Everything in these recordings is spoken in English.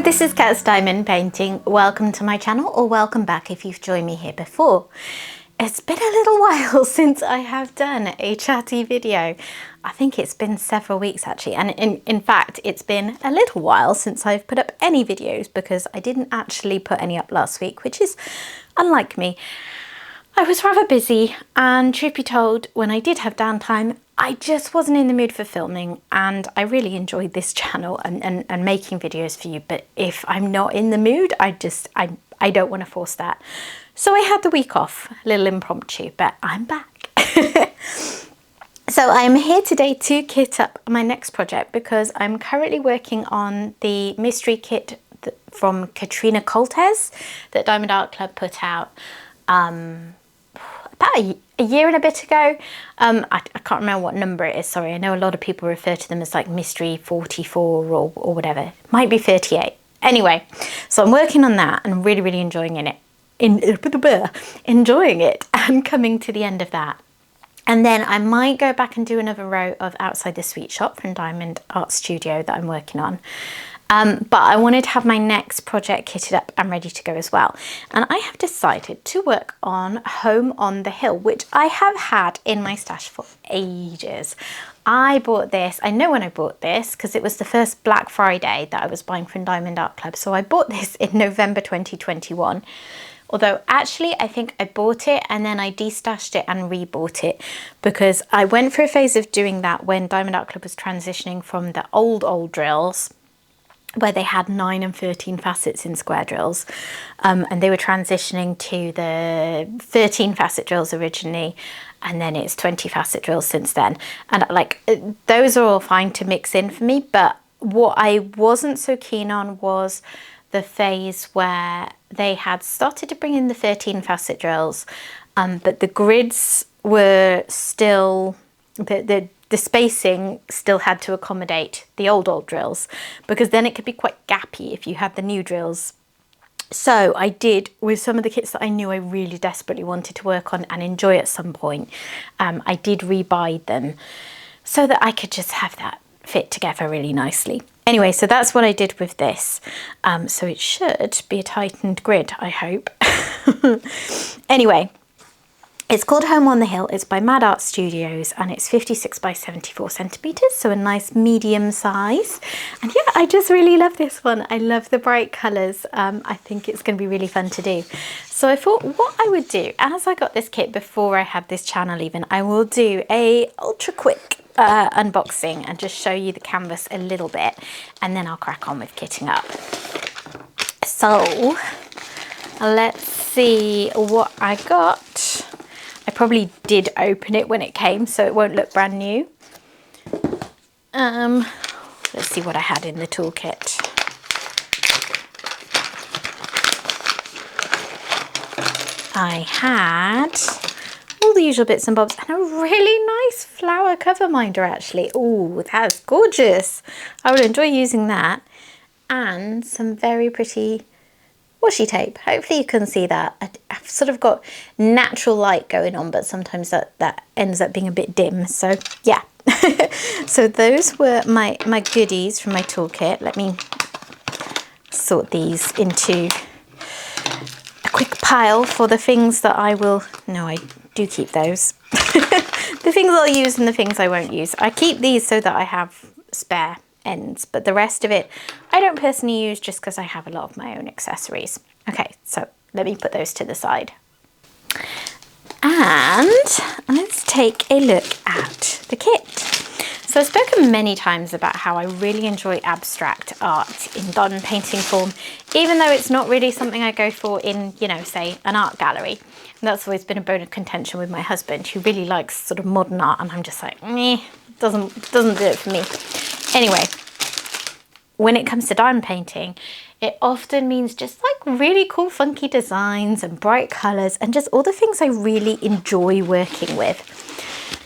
this is Cat's Diamond Painting. Welcome to my channel, or welcome back if you've joined me here before. It's been a little while since I have done a chatty video. I think it's been several weeks actually, and in fact it's been a little while since I've put up any videos because I didn't actually put any up last week, which is unlike me. I was rather busy, and truth be told, when I did have downtime, I just wasn't in the mood for filming, and I really enjoyed this channel and making videos for you. But if I'm not in the mood, I don't want to force that. So I had the week off, a little impromptu, but I'm back. So I'm here today to kit up my next project because I'm currently working on the mystery kit from Katrina Coltes that Diamond Art Club put out about a year and a bit ago. I can't remember what number it is, sorry. I know a lot of people refer to them as like mystery 44 or whatever. Might be 38. Anyway, so I'm working on that and really enjoying it. Enjoying it and coming to the end of that. And then I might go back and do another row of Outside the Sweet Shop from Diamond Art Studio that I'm working on. But I wanted to have my next project kitted up and ready to go as well. And I have decided to work on Home on the Hill, which I have had in my stash for ages. I bought this, I know when I bought this, because it was the first Black Friday that I was buying from Diamond Art Club. So I bought this in November 2021. Although actually I think I bought it and then I destashed it and rebought it because I went through a phase of doing that when Diamond Art Club was transitioning from the old drills, where they had 9 and 13 facets in square drills, and they were transitioning to the 13 facet drills originally, and then it's 20 facet drills since then. And like those are all fine to mix in for me, but what I wasn't so keen on was the phase where they had started to bring in the 13 facet drills, but the grids were still, the spacing still had to accommodate the old drills, because then it could be quite gappy if you had the new drills. So I did, with some of the kits that I knew I really desperately wanted to work on and enjoy at some point, I did rebuy them so that I could just have that fit together really nicely. Anyway, so that's what I did with this. So it should be a tightened grid, I hope. Anyway, it's called Home on the Hill. It's by Mad Art Studios and it's 56 by 74 centimeters, so a nice medium size. And yeah, I just really love this one. I love the bright colors. I think it's going to be really fun to do. So I thought what I would do, as I got this kit before I had this channel even, I will do a ultra quick unboxing and just show you the canvas a little bit, and then I'll crack on with kitting up. So let's see what I got. I probably did open it when it came, so it won't look brand new. Let's see what I had in the toolkit. I had all the usual bits and bobs and a really nice flower cover minder actually. Oh, that's gorgeous. I would enjoy using that. And some very pretty washi tape. Hopefully you can see that. I've sort of got natural light going on, but sometimes that ends up being a bit dim. So yeah. So those were my goodies from my toolkit. Let me sort these into a quick pile for the things that I will, no, I do keep those. The things I'll use and the things I won't use. I keep these so that I have spare ends, but the rest of it I don't personally use just because I have a lot of my own accessories. Okay, so let me put those to the side. And let's take a look at the kit. So I've spoken many times about how I really enjoy abstract art in diamond painting form, even though it's not really something I go for in, you know, say an art gallery. And that's always been a bone of contention with my husband, who really likes sort of modern art, and I'm just like, meh, doesn't do it for me. Anyway, when it comes to diamond painting, it often means just like really cool funky designs and bright colours and just all the things I really enjoy working with.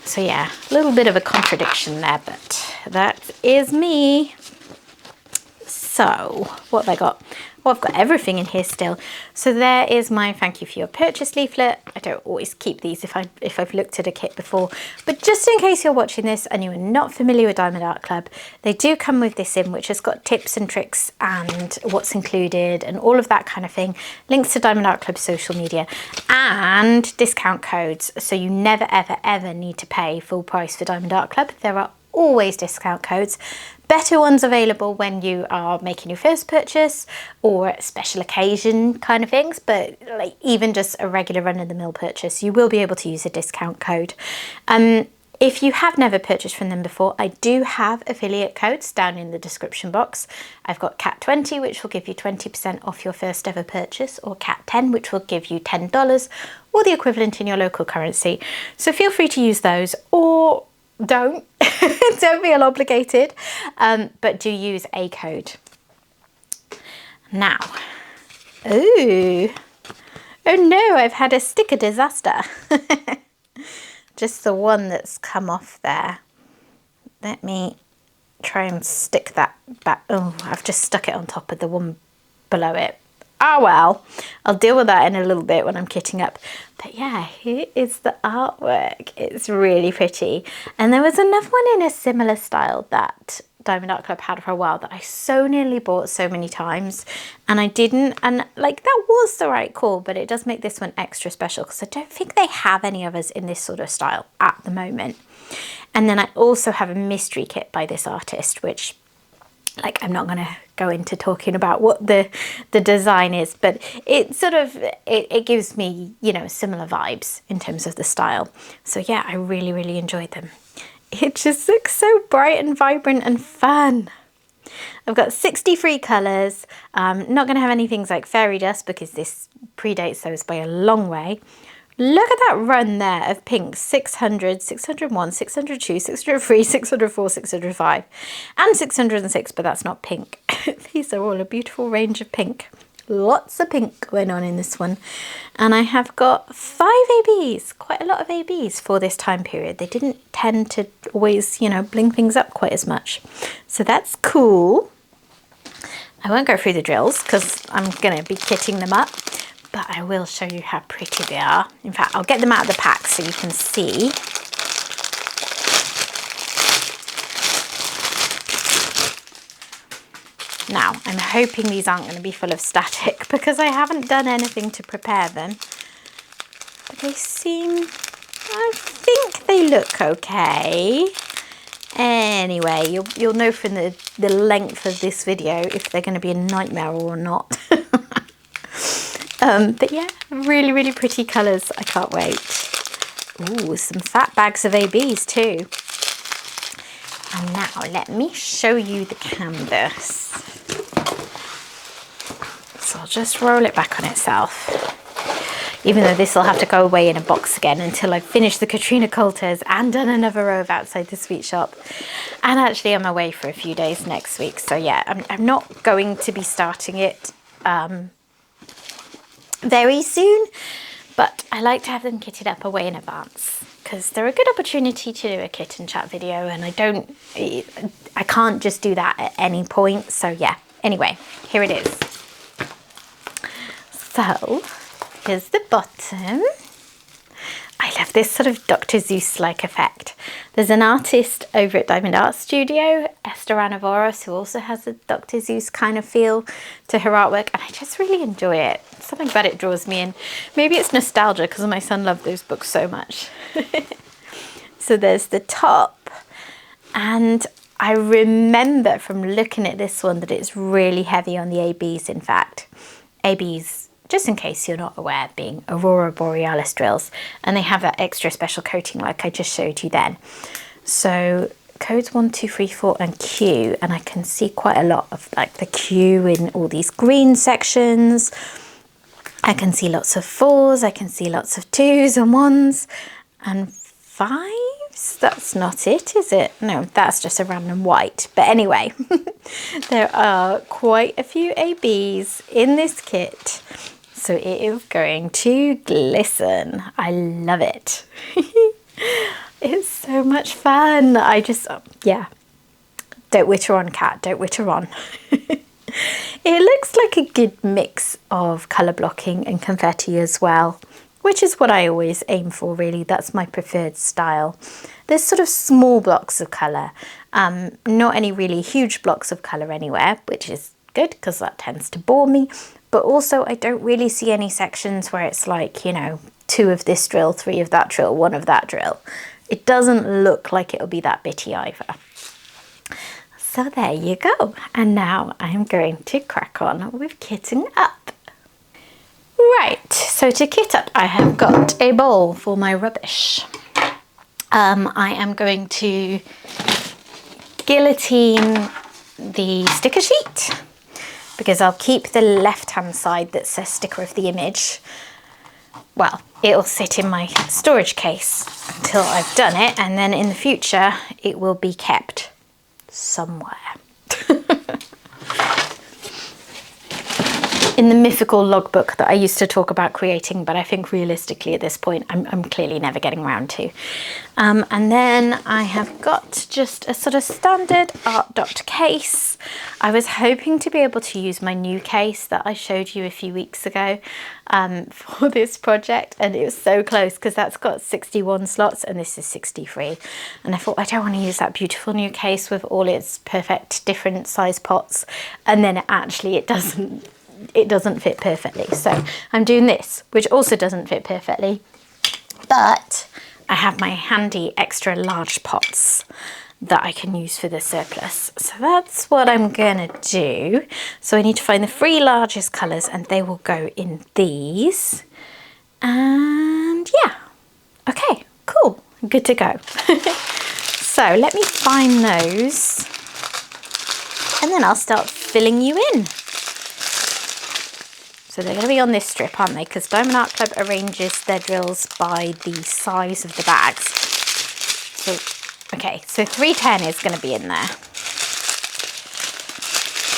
So yeah, a little bit of a contradiction there, but that is me. So what have I got? Well, I've got everything in here still. So there is my thank you for your purchase leaflet. I don't always keep these if I've looked at a kit before, but just in case you're watching this and you're not familiar with Diamond Art Club, they do come with this in, which has got tips and tricks and what's included and all of that kind of thing. Links to Diamond Art Club social media and discount codes. So you never, ever, ever need to pay full price for Diamond Art Club. There are always discount codes. Better ones available when you are making your first purchase or special occasion kind of things, but like even just a regular run-of-the-mill purchase, you will be able to use a discount code. If you have never purchased from them before, I do have affiliate codes down in the description box. I've got CAT20, which will give you 20% off your first ever purchase, or CAT10, which will give you $10 or the equivalent in your local currency. So feel free to use those, or don't feel obligated, but do use a code. Now, oh no, I've had a sticker disaster. Just the one that's come off there. Let me try and stick that back. Oh, I've just stuck it on top of the one below it. Oh well, I'll deal with that in a little bit when I'm kitting up. But yeah, here is the artwork. It's really pretty. And there was another one in a similar style that Diamond Art Club had for a while that I so nearly bought so many times and I didn't. And like, that was the right call, but it does make this one extra special because I don't think they have any others in this sort of style at the moment. And then I also have a mystery kit by this artist, which, like, I'm not going to go into talking about what the design is, but it sort of, it gives me, you know, similar vibes in terms of the style. So yeah, I really, really enjoyed them. It just looks so bright and vibrant and fun. I've got 63 colours. Not going to have any things like fairy dust because this predates those by a long way. Look at that run there of pink. 600, 601, 602, 603, 604, 605 and 606, but that's not pink. These are all a beautiful range of pink. Lots of pink going on in this one. And I have got 5 ABs, quite a lot of ABs for this time period. They didn't tend to always, you know, bling things up quite as much. So that's cool. I won't go through the drills because I'm going to be kitting them up, but I will show you how pretty they are. In fact, I'll get them out of the pack so you can see. Now, I'm hoping these aren't going to be full of static because I haven't done anything to prepare them. But they seem, I think they look okay. Anyway, you'll know from the length of this video if they're going to be a nightmare or not. But yeah, really, really pretty colours. I can't wait. Ooh, some fat bags of ABs too. And now let me show you the canvas. So I'll just roll it back on itself. Even though this will have to go away in a box again until I've finished the Katrina Coulters and done another row of outside the sweet shop. And actually I'm away for a few days next week. So yeah, I'm not going to be starting it very soon, but I like to have them kitted up away in advance because they're a good opportunity to do a kit and chat video, and I can't just do that at any point. So yeah, anyway, here it is. So here's the bottom. I love this sort of Dr. Seuss-like effect. There's an artist over at Diamond Art Studio, Esther Anavoros, who also has a Dr. Seuss kind of feel to her artwork, and I just really enjoy it. Something about it draws me in. Maybe it's nostalgia because my son loved those books so much. So there's the top, and I remember from looking at this one that it's really heavy on the ABs. In fact, ABs, just in case you're not aware, being Aurora Borealis drills, and they have that extra special coating like I just showed you then. So codes 1, 2, 3, 4 and Q, and I can see quite a lot of like the Q in all these green sections. I can see lots of 4s, I can see lots of 2s and 1s and 5s. That's not it, is it? No, that's just a random white. But anyway, there are quite a few ABs in this kit. So it is going to glisten. I love it. It's so much fun. I just, yeah. Don't witter on, cat. Don't witter on. It looks like a good mix of colour blocking and confetti as well, which is what I always aim for really. That's my preferred style. There's sort of small blocks of colour, not any really huge blocks of colour anywhere, which is good because that tends to bore me. But also I don't really see any sections where it's like, you know, 2 of this drill, 3 of that drill, 1 of that drill. It doesn't look like it'll be that bitty either. So there you go. And now I'm going to crack on with kitting up. Right, so to kit up, I have got a bowl for my rubbish. I am going to guillotine the sticker sheet because I'll keep the left-hand side that says sticker of the image. Well, it'll sit in my storage case until I've done it, and then in the future it will be kept somewhere. In the mythical logbook that I used to talk about creating, but I think realistically at this point I'm clearly never getting around to. And then I have got just a sort of standard art dot case. I was hoping to be able to use my new case that I showed you a few weeks ago for this project, and it was so close because that's got 61 slots and this is 63. And I thought, I don't want to use that beautiful new case with all its perfect different size pots, and then actually it doesn't fit perfectly. So I'm doing this, which also doesn't fit perfectly, but I have my handy extra large pots that I can use for the surplus. So that's what I'm gonna do. So I need to find the 3 largest colours and they will go in these. And yeah, okay, cool, good to go. So let me find those and then I'll start filling you in. So they're going to be on this strip, aren't they? Because Diamond Art Club arranges their drills by the size of the bags. So, okay, so 310 is going to be in there.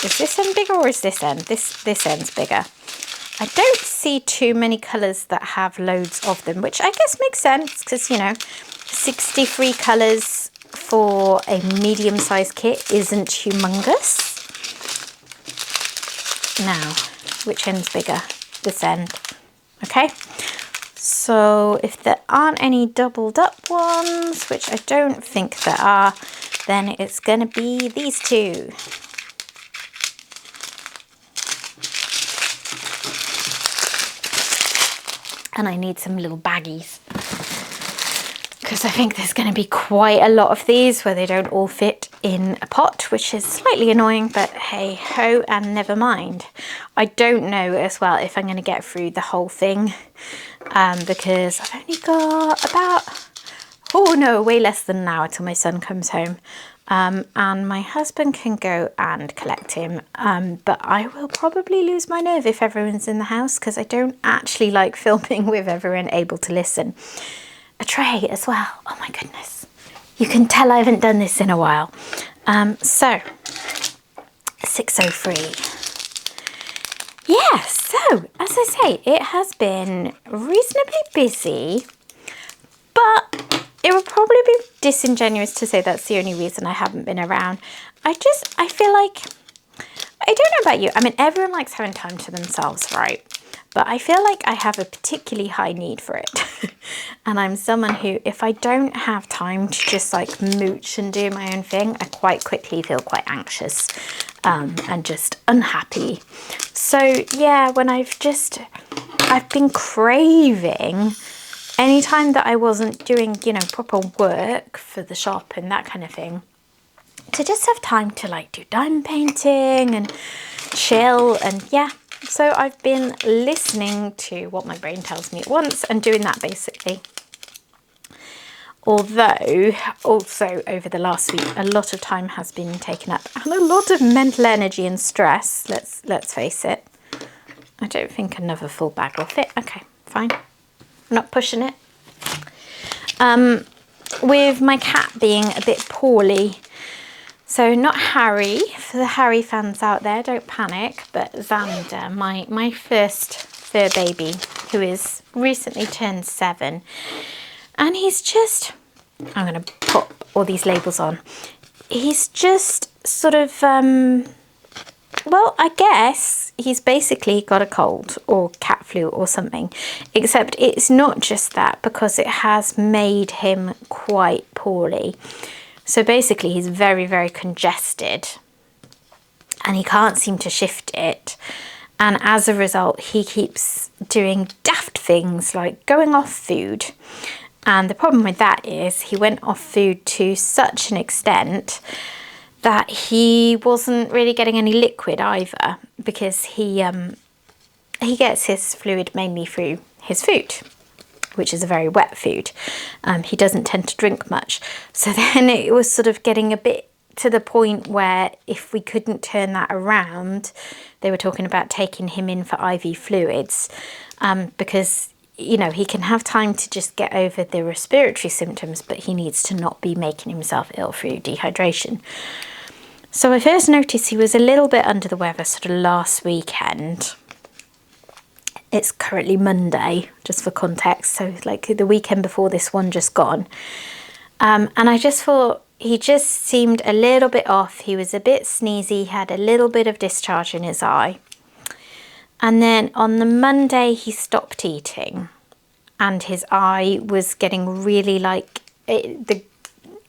Is this end bigger or is this end? This end's bigger. I don't see too many colours that have loads of them, which I guess makes sense because, you know, 63 colours for a medium-sized kit isn't humongous. Now, which end's bigger? This end. Okay, so if there aren't any doubled up ones, which I don't think there are, then it's going to be these 2. And I need some little baggies because I think there's going to be quite a lot of these where they don't all fit in a pot, which is slightly annoying, but hey ho, and never mind. I don't know as well if I'm going to get through the whole thing because I've only got about, oh no, way less than an hour till my son comes home. And my husband can go and collect him, but I will probably lose my nerve if everyone's in the house because I don't actually like filming with everyone able to listen. A tray as well, oh my goodness. You can tell I haven't done this in a while. So, 6:03. Yeah, so, as I say, it has been reasonably busy, but it would probably be disingenuous to say that's the only reason I haven't been around. I feel like, I don't know about you, I mean, everyone likes having time to themselves, right? But I feel like I have a particularly high need for it. And I'm someone who, if I don't have time to just like mooch and do my own thing, I quite quickly feel quite anxious and just unhappy. So yeah, when I've been craving any time that I wasn't doing, you know, proper work for the shop and that kind of thing, to just have time to like do diamond painting and chill and yeah. So I've been listening to what my brain tells me at once and doing that basically. Although also over the last week, a lot of time has been taken up and a lot of mental energy and stress. Let's face it. I don't think another full bag will fit. Okay, fine. I'm not pushing it. With my cat being a bit poorly. So not Harry, for the Harry fans out there, don't panic, but Xander, my first fur baby, who is recently turned 7. And he's just, I'm going to put all these labels on. He's just sort of Well, I guess he's basically got a cold or cat flu or something, except it's not just that, because it has made him quite poorly. So basically he's very, very congested and he can't seem to shift it. And as a result, he keeps doing daft things like going off food. And the problem with that is he went off food to such an extent that he wasn't really getting any liquid either, because he gets his fluid mainly through his food, which is a very wet food. He doesn't tend to drink much. So then it was sort of getting a bit to the point where if we couldn't turn that around, they were talking about taking him in for IV fluids, because, you know, he can have time to just get over the respiratory symptoms, but he needs to not be making himself ill through dehydration. So I first noticed he was a little bit under the weather sort of last weekend. It's currently Monday, just for context, so like the weekend before this one just gone. And I just thought he just seemed a little bit off. He was a bit sneezy, had a little bit of discharge in his eye. And then on the Monday he stopped eating and his eye was getting really like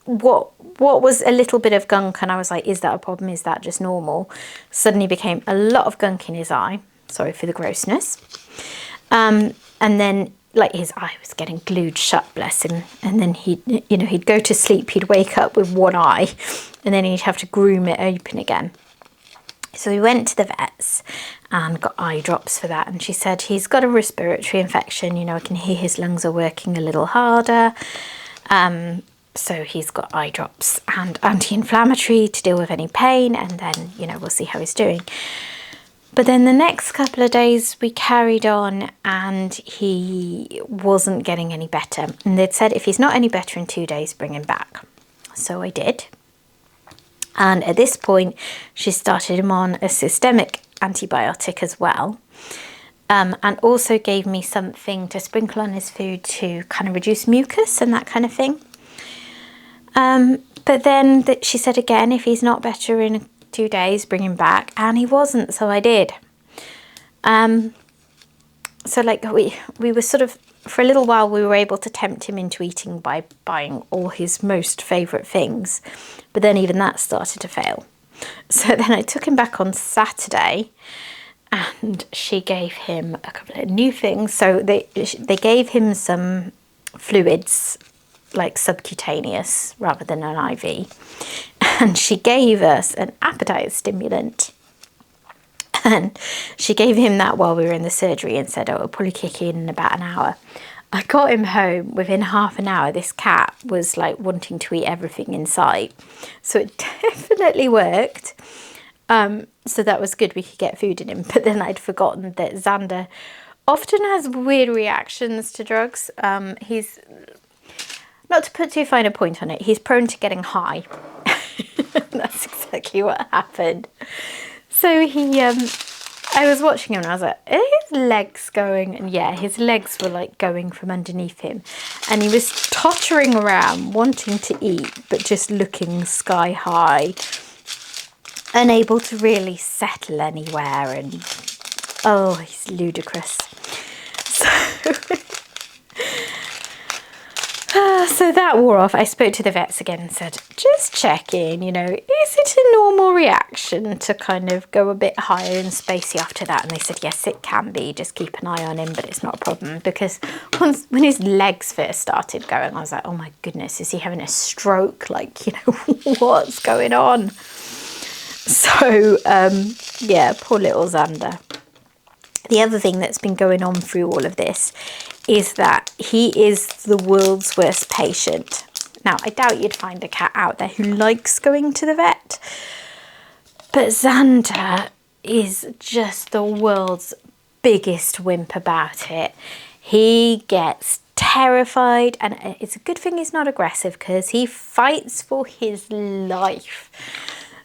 what was a little bit of gunk, and I was like, is that a problem? Is that just normal? Suddenly became a lot of gunk in his eye. Sorry for the grossness. And then like his eye was getting glued shut, bless him. And then he'd go to sleep, he'd wake up with one eye, and then he'd have to groom it open again. So we went to the vet's and got eye drops for that. And she said he's got a respiratory infection. You know, I can hear his lungs are working a little harder. So he's got eye drops and anti-inflammatory to deal with any pain. And then, you know, we'll see how he's doing. But then the next couple of days we carried on and he wasn't getting any better. And they'd said if he's not any better in 2 days, bring him back. So I did. And at this point, she started him on a systemic antibiotic as well. And also gave me something to sprinkle on his food to kind of reduce mucus and that kind of thing. But then she said again, if he's not better in 2 days, bring him back. And he wasn't, so I did. So like we were sort of, for a little while, we were able to tempt him into eating by buying all his most favourite things. But then even that started to fail. So then I took him back on Saturday and she gave him a couple of new things. So they gave him some fluids, like subcutaneous rather than an IV. And she gave us an appetite stimulant. And she gave him that while we were in the surgery and said, oh, it'll probably kick in about an hour. I got him home within half an hour. This cat was like wanting to eat everything in sight. So it definitely worked. So that was good. We could get food in him. But then I'd forgotten that Xander often has weird reactions to drugs. He's, not to put too fine a point on it, he's prone to getting high. That's exactly what happened. So I was watching him and I was like, are his legs going? And yeah, his legs were like going from underneath him. And he was tottering around, wanting to eat, but just looking sky high. Unable to really settle anywhere. And oh, he's ludicrous. So that wore off. I spoke to the vets again and said, just check in, you know, is it a normal reaction to kind of go a bit higher and spacey after that? And they said, yes, it can be. Just keep an eye on him, but it's not a problem. Because when his legs first started going, I was like, oh my goodness, is he having a stroke? Like, you know, what's going on? So, yeah, poor little Xander. The other thing that's been going on through all of this is that he is the world's worst patient. Now, I doubt you'd find a cat out there who likes going to the vet, but Xander is just the world's biggest wimp about it. He gets terrified, and it's a good thing he's not aggressive because he fights for his life.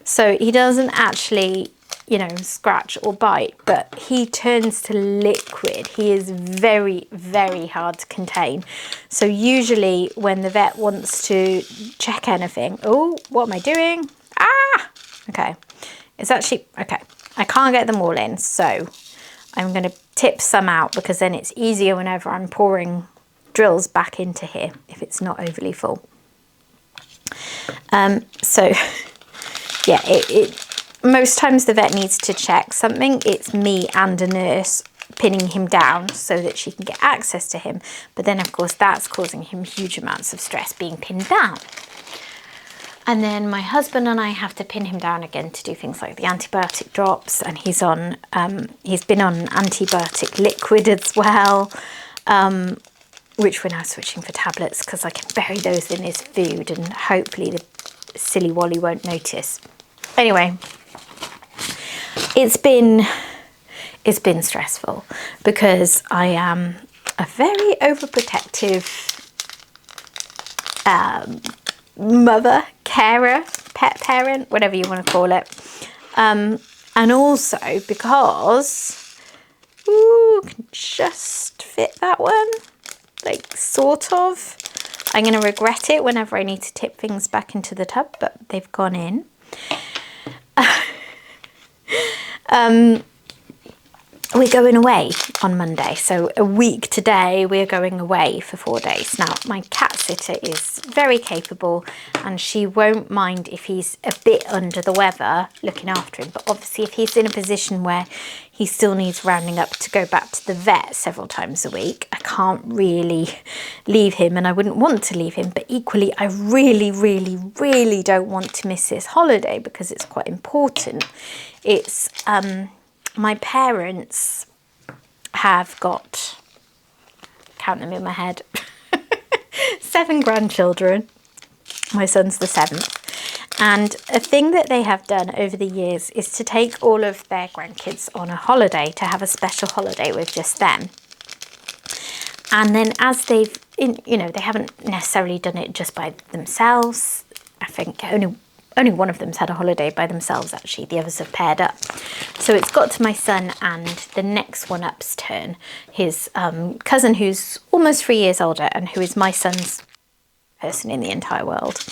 So he doesn't actually, you know, scratch or bite, but he turns to liquid. He is very, very hard to contain. So usually when the vet wants to check anything, oh, what am I doing? Ah, okay. It's actually, okay. I can't get them all in, so I'm going to tip some out because then it's easier whenever I'm pouring drills back into here if it's not overly full. So yeah, most times the vet needs to check something. It's me and a nurse pinning him down so that she can get access to him. But then, of course, that's causing him huge amounts of stress being pinned down. And then my husband and I have to pin him down again to do things like the antibiotic drops. And he's on, he's been on antibiotic liquid as well, which we're now switching for tablets because I can bury those in his food and hopefully the silly Wally won't notice. Anyway, it's been stressful because I am a very overprotective mother, carer, pet parent, whatever you want to call it. And also because, ooh, can just fit that one, like sort of. I'm going to regret it whenever I need to tip things back into the tub, but they've gone in. We're going away on Monday, so a week today we're going away for 4 days. Now my cat sitter is very capable and she won't mind if he's a bit under the weather looking after him, but obviously if he's in a position where he still needs rounding up to go back to the vet several times a week, I can't really leave him, and I wouldn't want to leave him, but equally I really don't want to miss this holiday because it's quite important. It's my parents have got, count them in my head, 7 grandchildren. My son's the 7th. And a thing that they have done over the years is to take all of their grandkids on a holiday, to have a special holiday with just them. And then as they've, you know, they haven't necessarily done it just by themselves. I think only one of them's had a holiday by themselves, actually. The others have paired up. So it's got to my son and the next one up's turn, his cousin who's almost 3 years older and who is my son's person in the entire world.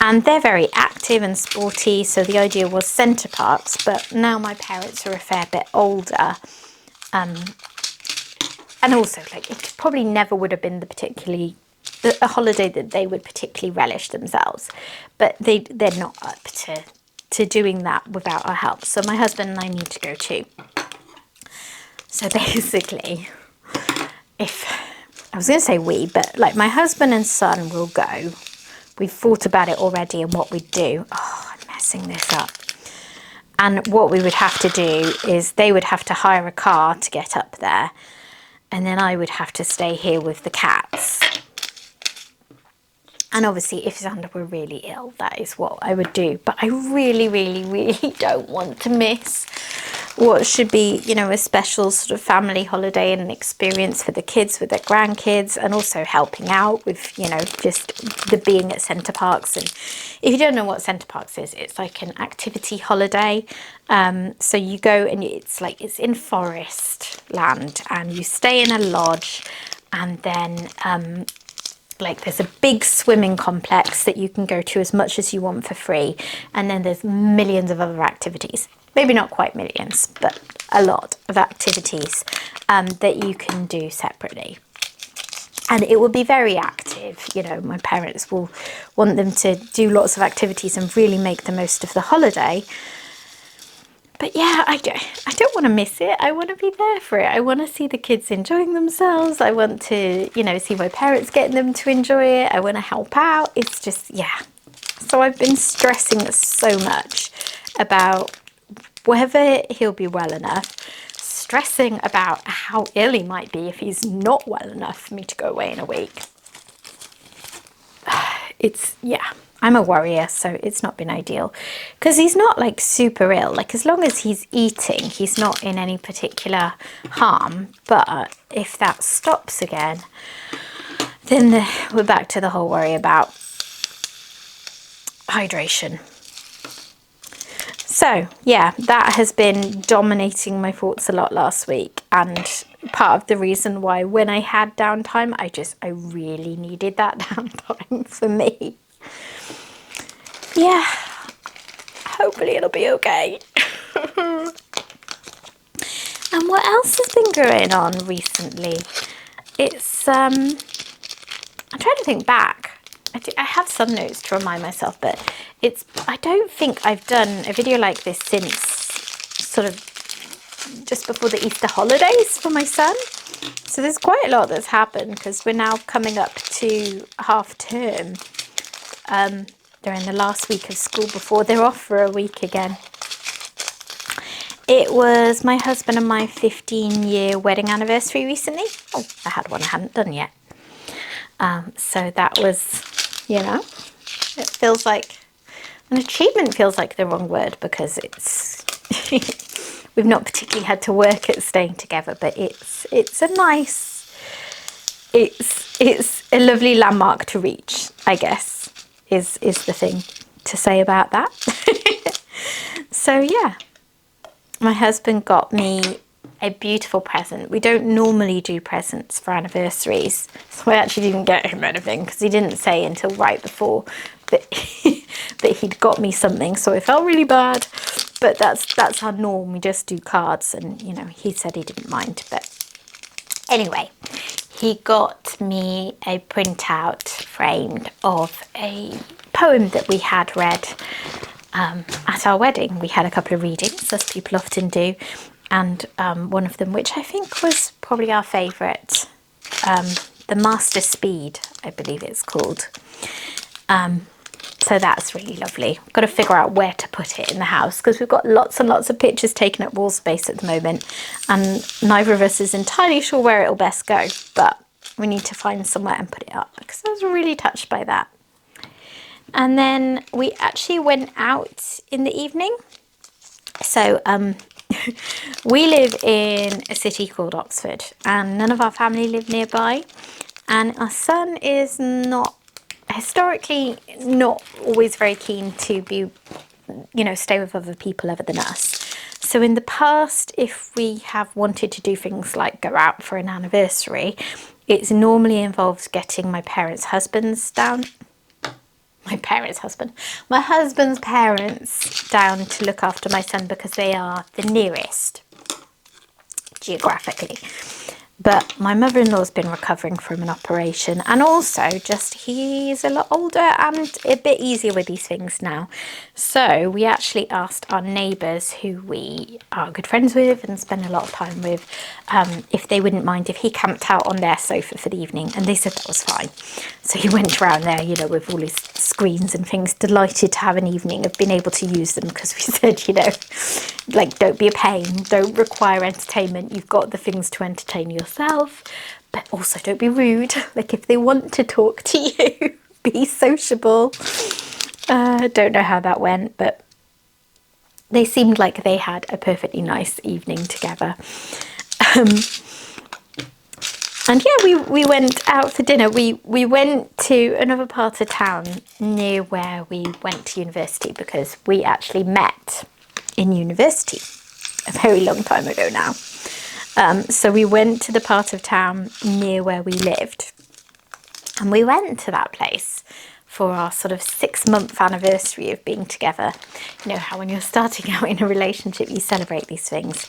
And they're very active and sporty, so the idea was centre parks, but now my parents are a fair bit older. And also, like, it probably never would have been a holiday that they would particularly relish themselves, but they're not up to doing that without our help. So my husband and I need to go too. So basically, if I was going to say but like my husband and son will go. We've thought about it already and what we'd do. Oh, I'm messing this up. And what we would have to do is they would have to hire a car to get up there, and then I would have to stay here with the cats. And obviously, if Xander were really ill, that is what I would do. But I really don't want to miss what should be, you know, a special sort of family holiday and an experience for the kids with their grandkids, and also helping out with, you know, just the being at centre parks. And if you don't know what centre parks is, it's like an activity holiday. So you go and it's in forest land and you stay in a lodge, and then like there's a big swimming complex that you can go to as much as you want for free, and then there's millions of other activities. Maybe not quite millions, but a lot of activities that you can do separately. And it will be very active. You know, my parents will want them to do lots of activities and really make the most of the holiday. But yeah, I don't want to miss it. I want to be there for it. I want to see the kids enjoying themselves. I want to, you know, see my parents getting them to enjoy it. I want to help out. It's just, yeah. So I've been stressing so much about whether he'll be well enough, stressing about how ill he might be if he's not well enough for me to go away in a week. It's, yeah, I'm a worrier, so it's not been ideal. Because he's not like super ill. Like as long as he's eating, he's not in any particular harm. But if that stops again, then we're back to the whole worry about hydration. So yeah, that has been dominating my thoughts a lot last week, and part of the reason why when I had downtime, I really needed that downtime for me. Yeah, hopefully it'll be okay. And what else has been going on recently? It's, I'm trying to think back. I have some notes to remind myself, but I don't think I've done a video like this since sort of just before the Easter holidays for my son. So there's quite a lot that's happened because we're now coming up to half term. They're in the last week of school before they're off for a week again. It was my husband and my 15-year wedding anniversary recently. Oh, I had one I hadn't done yet. So that was, you know, it feels like, an achievement feels like the wrong word because it's, we've not particularly had to work at staying together, but it's a nice, it's a lovely landmark to reach, I guess, is the thing to say about that. So yeah, my husband got me a beautiful present. We don't normally do presents for anniversaries, so I actually didn't get him anything because he didn't say until right before that that he'd got me something, so I felt really bad. But that's our norm. We just do cards, and you know, he said he didn't mind. But anyway, he got me a printout framed of a poem that we had read at our wedding. We had a couple of readings, as people often do, and one of them, which I think was probably our favourite, The Master Speed, I believe it's called. So that's really lovely. I've got to figure out where to put it in the house because we've got lots and lots of pictures taking up wall space at the moment, and neither of us is entirely sure where it'll best go, but we need to find somewhere and put it up because I was really touched by that. And then we actually went out in the evening. So we live in a city called Oxford, and none of our family live nearby, and our son is historically not always very keen to be, you know, stay with other people other than us. So in the past, if we have wanted to do things like go out for an anniversary, it's normally involved getting my husband's parents down to look after my son because they are the nearest geographically. But my mother-in-law's been recovering from an operation, and also just he's a lot older and a bit easier with these things now. So we actually asked our neighbours, who we are good friends with and spend a lot of time with, if they wouldn't mind if he camped out on their sofa for the evening, and they said that was fine. So he went around there, you know, with all his screens and things, delighted to have an evening of being able to use them, because we said, you know, like, don't be a pain, don't require entertainment, you've got the things to entertain yourself, but also don't be rude. Like, if they want to talk to you, be sociable. Don't know how that went, but they seemed like they had a perfectly nice evening together. And yeah, we went out for dinner. We went to another part of town near where we went to university, because we actually met in university a very long time ago now. So we went to the part of town near where we lived, and we went to that place for our sort of 6-month anniversary of being together. You know how when you're starting out in a relationship, you celebrate these things.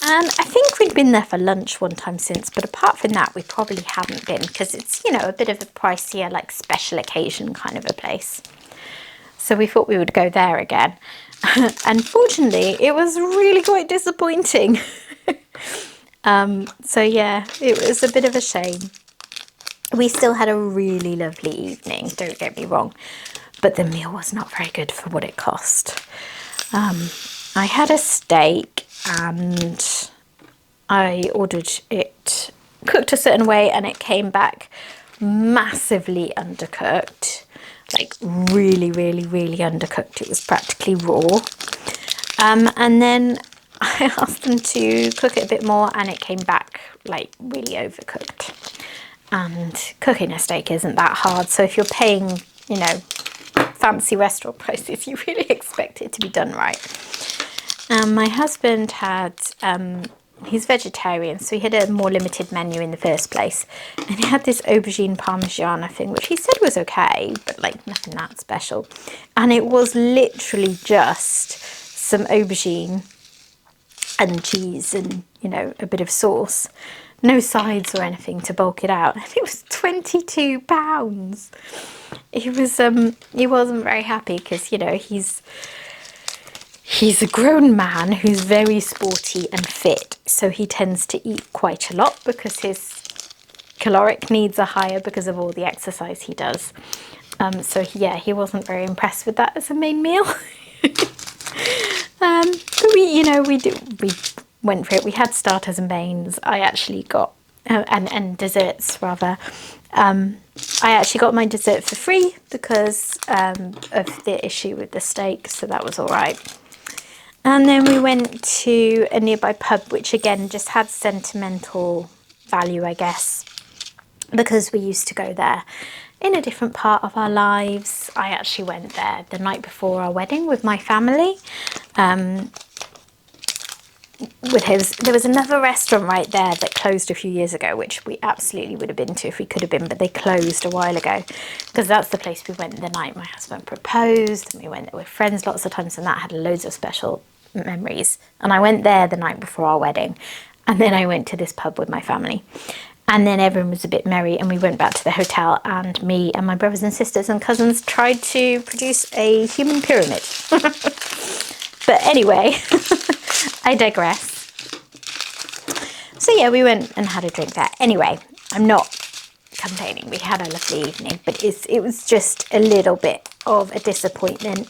And I think we'd been there for lunch one time since, but apart from that, we probably hadn't been, because it's, you know, a bit of a pricier, like, special occasion kind of a place. So we thought we would go there again. Unfortunately, it was really quite disappointing. So yeah, it was a bit of a shame. We still had a really lovely evening, don't get me wrong, but the meal was not very good for what it cost. I had a steak and I ordered it cooked a certain way, and it came back massively undercooked, like really, really, really undercooked. It was practically raw. And then I asked them to cook it a bit more, and it came back like really overcooked. And cooking a steak isn't that hard, so if you're paying, you know, fancy restaurant prices, you really expect it to be done right. My husband had, he's vegetarian, so he had a more limited menu in the first place, and he had this aubergine parmigiana thing, which he said was okay, but like nothing that special. And it was literally just some aubergine and cheese and, you know, a bit of sauce. No sides or anything to bulk it out. And it was £22. He wasn't very happy because, you know, he's a grown man who's very sporty and fit. So he tends to eat quite a lot because his caloric needs are higher because of all the exercise he does. So yeah, he wasn't very impressed with that as a main meal. But we went for it. We had starters and mains. I actually got, and desserts rather. I actually got my dessert for free because of the issue with the steak, so that was all right. And then we went to a nearby pub, which again just had sentimental value, I guess, because we used to go there in a different part of our lives. I actually went there the night before our wedding with my family. There was another restaurant right there that closed a few years ago, which we absolutely would have been to if we could have been, but they closed a while ago because that's the place we went the night my husband proposed, and we went there with friends lots of times, and that had loads of special memories. And I went there the night before our wedding, and then I went to this pub with my family. And then everyone was a bit merry and we went back to the hotel, and me and my brothers and sisters and cousins tried to produce a human pyramid. But anyway, I digress. So yeah, we went and had a drink there. Anyway, I'm not complaining. We had a lovely evening, but it was just a little bit of a disappointment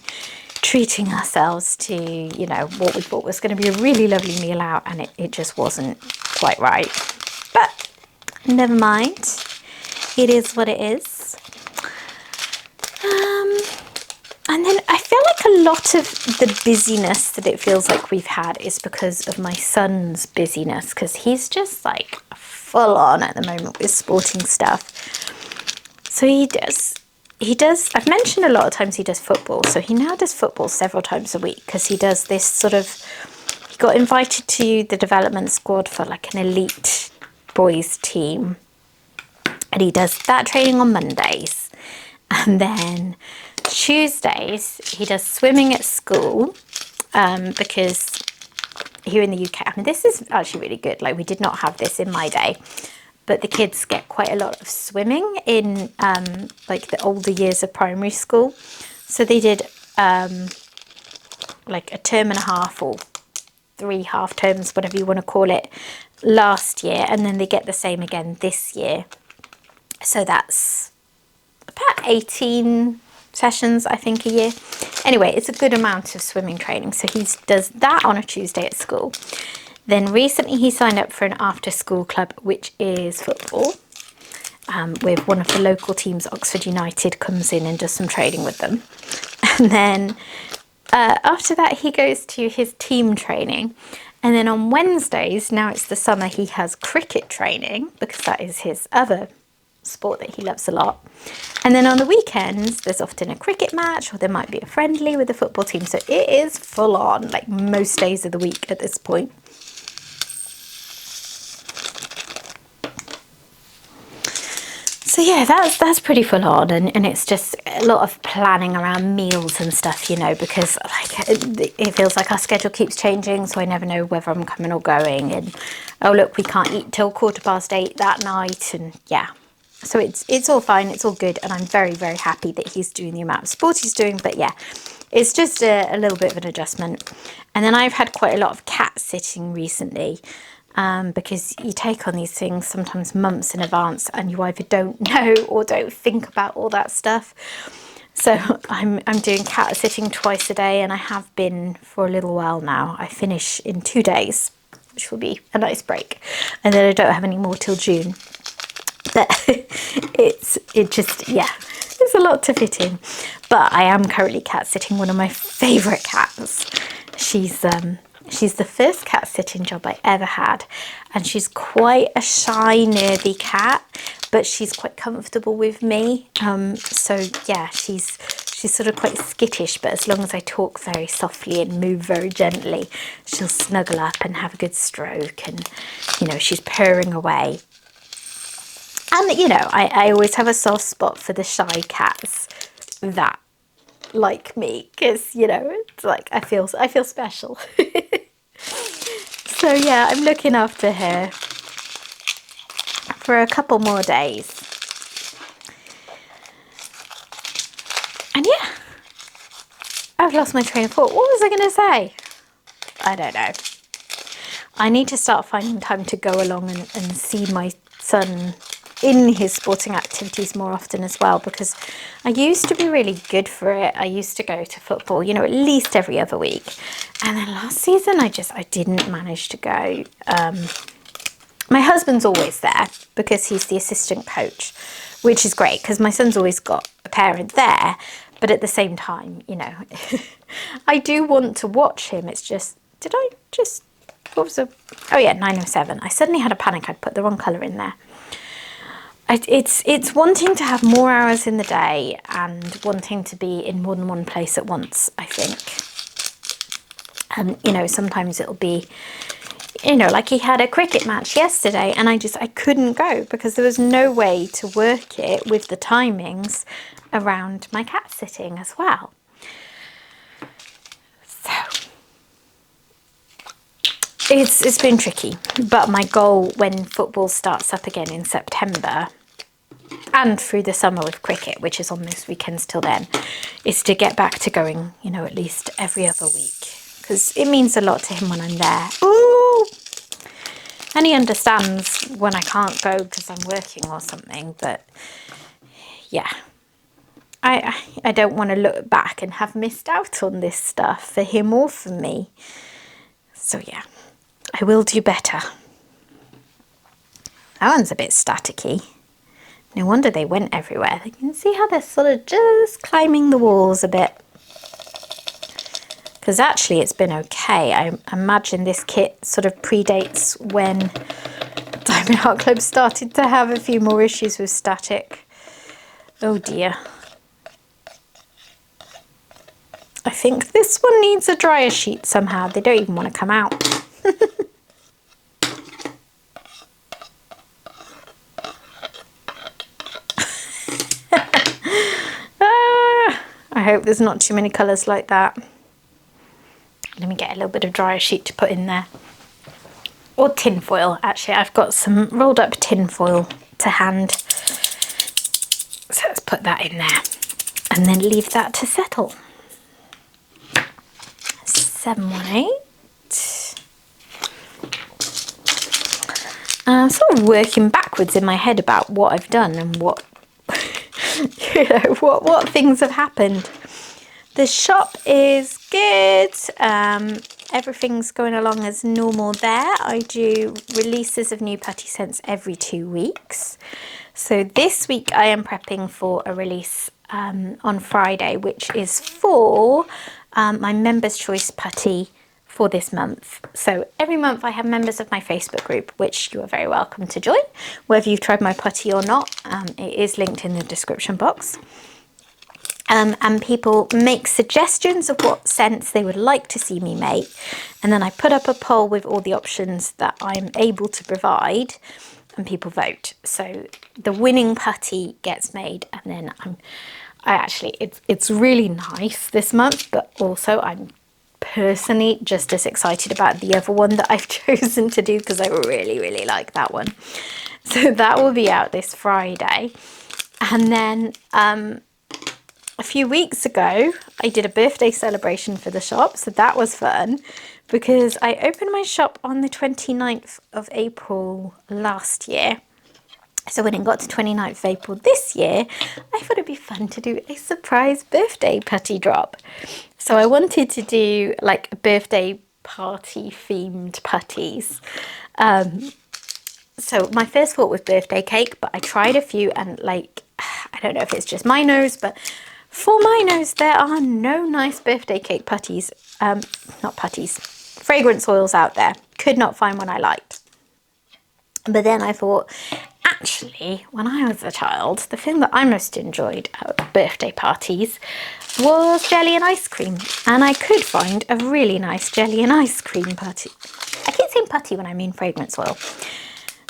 treating ourselves to, you know, what we thought was going to be a really lovely meal out, and it just wasn't quite right. But never mind. It is what it is. And then I feel like a lot of the busyness that it feels like we've had is because of my son's busyness, because he's just like full on at the moment with sporting stuff. So he does, I've mentioned a lot of times he does football. So he now does football several times a week because he does this sort of, he got invited to the development squad for like an elite boys team. And he does that training on Mondays. And then Tuesdays, he does swimming at school because here in the UK, I mean, this is actually really good. Like, we did not have this in my day, but the kids get quite a lot of swimming in like the older years of primary school. So they did like a term and a half or 3 half terms, whatever you want to call it, last year, and then they get the same again this year. So that's about 18 sessions, I think, a year. Anyway, it's a good amount of swimming training. So he does that on a Tuesday at school. Then recently he signed up for an after school club, which is football, with one of the local teams. Oxford United comes in and does some training with them. And then after that he goes to his team training. And then on Wednesdays, now it's the summer, he has cricket training because that is his other sport that he loves a lot. And then on the weekends, there's often a cricket match, or there might be a friendly with the football team. So it is full on, like most days of the week at this point. So yeah, that's pretty full on, and it's just a lot of planning around meals and stuff, you know, because like it feels like our schedule keeps changing, so I never know whether I'm coming or going. And oh look, we can't eat till 8:15 that night, and yeah. So it's all fine, it's all good, and I'm very, very happy that he's doing the amount of sport he's doing. But yeah, it's just a little bit of an adjustment. And then I've had quite a lot of cat sitting recently, because you take on these things sometimes months in advance, and you either don't know or don't think about all that stuff. So I'm doing cat sitting twice a day, and I have been for a little while now. I finish in 2 days, which will be a nice break, and then I don't have any more till June. But it's a lot to fit in. But I am currently cat sitting one of my favourite cats. She's the first cat sitting job I ever had, and she's quite a shy, nerdy cat, but she's quite comfortable with me. So yeah, she's sort of quite skittish, but as long as I talk very softly and move very gently, she'll snuggle up and have a good stroke, and you know, she's purring away. And you know, I always have a soft spot for the shy cats that like me, because, you know, it's like I feel special. So yeah, I'm looking after her for a couple more days. And yeah, I've lost my train of thought. What was I going to say? I don't know. I need to start finding time to go along and see my son in his sporting activities more often as well, because I used to be really good for it. I used to go to football, you know, at least every other week. And then last season, I didn't manage to go. My husband's always there because he's the assistant coach, which is great because my son's always got a parent there. But at the same time, you know, I do want to watch him. It's just, what was it? Oh yeah, 9:07. I suddenly had a panic. I'd put the wrong colour in there. It's wanting to have more hours in the day and wanting to be in more than one place at once, I think. And, you know, sometimes it'll be, you know, like he had a cricket match yesterday and I couldn't go because there was no way to work it with the timings around my cat sitting as well. So it's been tricky, but my goal when football starts up again in September and through the summer with cricket, which is on most weekends till then, is to get back to going, you know, at least every other week, because it means a lot to him when I'm there. Ooh! And he understands when I can't go because I'm working or something, but yeah, I don't want to look back and have missed out on this stuff for him or for me. So yeah, I will do better. That one's a bit staticky. No wonder they went everywhere. You can see how they're sort of just climbing the walls a bit. Because actually it's been okay. I imagine this kit sort of predates when Diamond Art Club started to have a few more issues with static. Oh dear. I think this one needs a dryer sheet somehow. They don't even want to come out. I hope there's not too many colours like that. Let me get a little bit of dryer sheet to put in there. Or tin foil. Actually, I've got some rolled up tin foil to hand. So let's put that in there. And then leave that to settle. 718. I'm sort of working backwards in my head about what I've done and what, you know, what things have happened. The shop is good. Everything's going along as normal there. I do releases of new putty scents every 2 weeks. So this week I am prepping for a release on Friday, which is for my Members' Choice putty for this month. So every month I have members of my Facebook group, which you are very welcome to join, whether you've tried my putty or not. It is linked in the description box. And people make suggestions of what scents they would like to see me make. And then I put up a poll with all the options that I'm able to provide and people vote. So the winning putty gets made, and then it's really nice this month, but also I'm personally just as excited about the other one that I've chosen to do because I really, really like that one. So that will be out this Friday. And then a few weeks ago, I did a birthday celebration for the shop, so that was fun because I opened my shop on the 29th of April last year. So when it got to 29th of April this year, I thought it'd be fun to do a surprise birthday putty drop. So I wanted to do like birthday party themed putties. So my first thought was birthday cake, but I tried a few and like, I don't know if it's just my nose, but for my nose, there are no nice birthday cake putties, fragrance oils out there. Could not find one I liked. But then I thought, actually, when I was a child, the thing that I most enjoyed at birthday parties was jelly and ice cream. And I could find a really nice jelly and ice cream putty. I keep saying putty when I mean fragrance oil.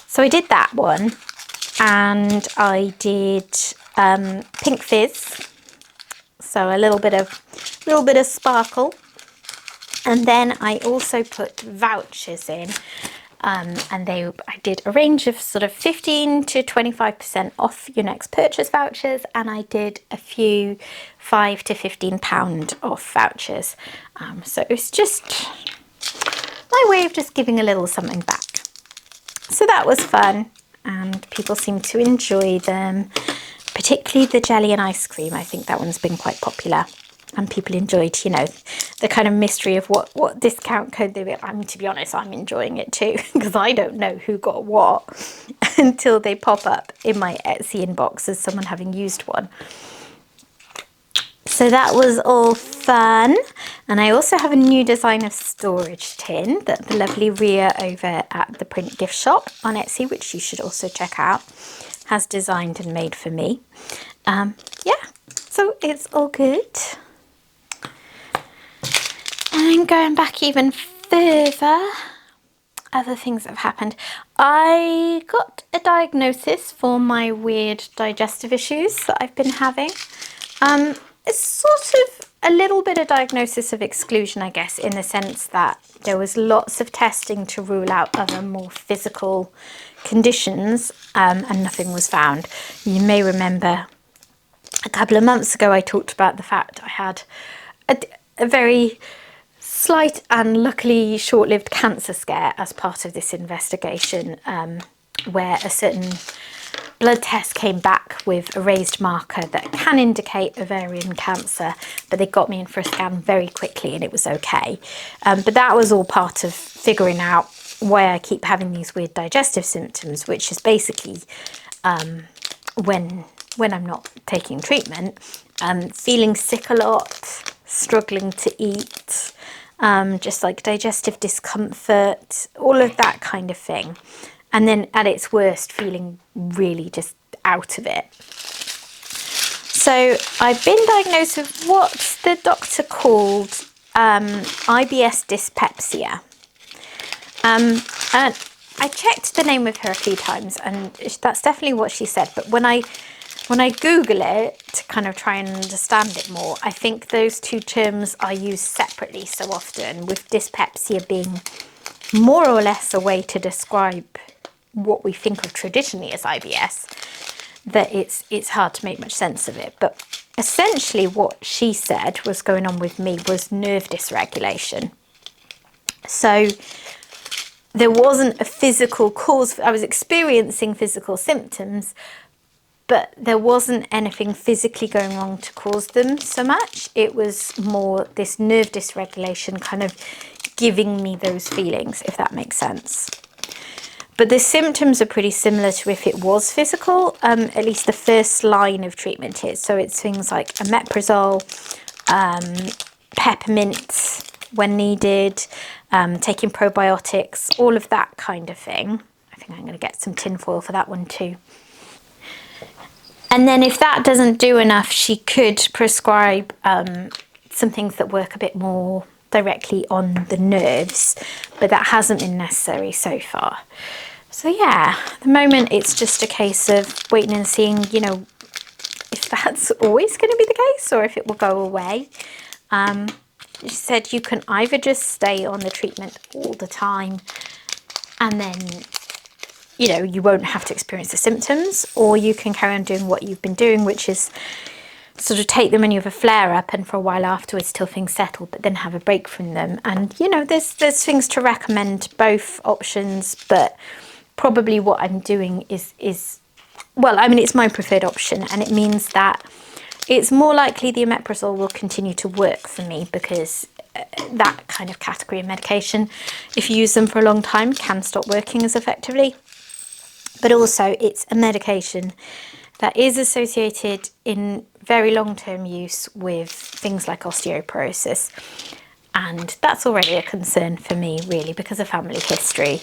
So I did that one. And I did pink fizz. So so a little bit of sparkle. And then I also put vouchers in, and I did a range of sort of 15 to 25% off your next purchase vouchers, and I did a few £5 to £15 off vouchers. So it was just my way of just giving a little something back. So that was fun, and people seem to enjoy them, particularly the jelly and ice cream. I think that one's been quite popular, and people enjoyed, you know, the kind of mystery of what discount code they were. I mean, to be honest, I'm enjoying it too, because I don't know who got what until they pop up in my Etsy inbox as someone having used one. So that was all fun. And I also have a new design of storage tin that the lovely Ria over at the Print Gift Shop on Etsy, which you should also check out, has designed and made for me. Yeah, so it's all good. And going back even further, other things that have happened. I got a diagnosis for my weird digestive issues that I've been having. It's sort of a little bit of diagnosis of exclusion, I guess, in the sense that there was lots of testing to rule out other more physical conditions, and nothing was found. You may remember a couple of months ago I talked about the fact I had a very slight and luckily short-lived cancer scare as part of this investigation, where a certain blood test came back with a raised marker that can indicate ovarian cancer, but they got me in for a scan very quickly and it was okay. But that was all part of figuring out why I keep having these weird digestive symptoms, which is basically when I'm not taking treatment, feeling sick a lot, struggling to eat, just like digestive discomfort, all of that kind of thing. And then at its worst, feeling really just out of it. So I've been diagnosed with what the doctor called IBS dyspepsia. And I checked the name with her a few times, and that's definitely what she said. But when I Google it to kind of try and understand it more, I think those two terms are used separately so often, with dyspepsia being more or less a way to describe what we think of traditionally as IBS, that it's hard to make much sense of it. But essentially what she said was going on with me was nerve dysregulation. So there wasn't a physical cause. I was experiencing physical symptoms, but there wasn't anything physically going wrong to cause them so much. It was more this nerve dysregulation kind of giving me those feelings, if that makes sense. But the symptoms are pretty similar to if it was physical, at least the first line of treatment is. So it's things like omeprazole, peppermint when needed, taking probiotics, all of that kind of thing. I think I'm going to get some tinfoil for that one too. And then if that doesn't do enough, she could prescribe some things that work a bit more directly on the nerves, but that hasn't been necessary so far. So yeah, at the moment it's just a case of waiting and seeing, you know, if that's always going to be the case or if it will go away. She said you can either just stay on the treatment all the time and then, you know, you won't have to experience the symptoms, or you can carry on doing what you've been doing, which is sort of take them when you have a flare-up and for a while afterwards till things settle, but then have a break from them. And, you know, there's things to recommend, both options, but probably what I'm doing is well, I mean, it's my preferred option, and it means that it's more likely the omeprazole will continue to work for me, because that kind of category of medication, if you use them for a long time, can stop working as effectively. But also it's a medication that is associated in very long-term use with things like osteoporosis. And that's already a concern for me, really, because of family history.